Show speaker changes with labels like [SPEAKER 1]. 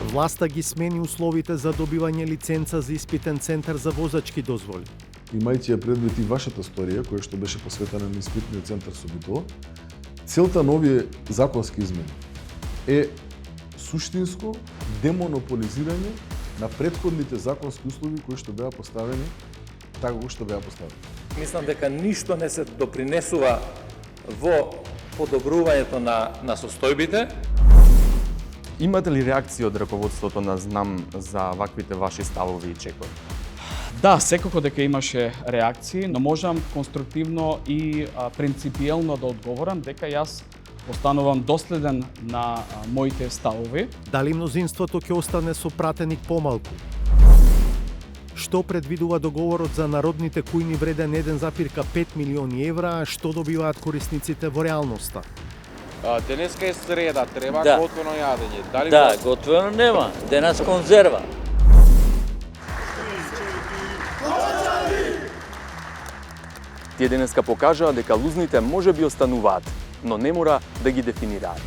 [SPEAKER 1] Власта ги смени условите за добивање лиценца за испитен центар за возачки дозволи.
[SPEAKER 2] Имајќи ја предвид и вашата сторија, која што беше посветена на испитниот центар со Битола, целта на овие законски измени е суштинско демонополизирање на претходните законски услови кои што беа поставени така како што беа поставени.
[SPEAKER 3] Мислам дека ништо не се допринесува во подобрувањето на состојбите.
[SPEAKER 4] Имате ли реакција од раководството на ЗНАМ за ваквите ваши ставови и чекови?
[SPEAKER 5] Да, секако дека имаше реакции, но можам конструктивно и принципиелно да одговорам дека јас останувам доследен на моите ставови.
[SPEAKER 1] Дали мнозинството ќе остане со пратеник помалку? Што предвидува договорот за народните кујни вреден 1,5 милиони евра, што добиваат корисниците во реалноста?
[SPEAKER 6] Денеска е среда, треба
[SPEAKER 7] Да.
[SPEAKER 6] готвено јадење. Дали
[SPEAKER 7] Да, готвено нема. Денес конзерва.
[SPEAKER 4] Тие денеска покажаа дека лузните може би остануваат, но не мора да ги дефинираат.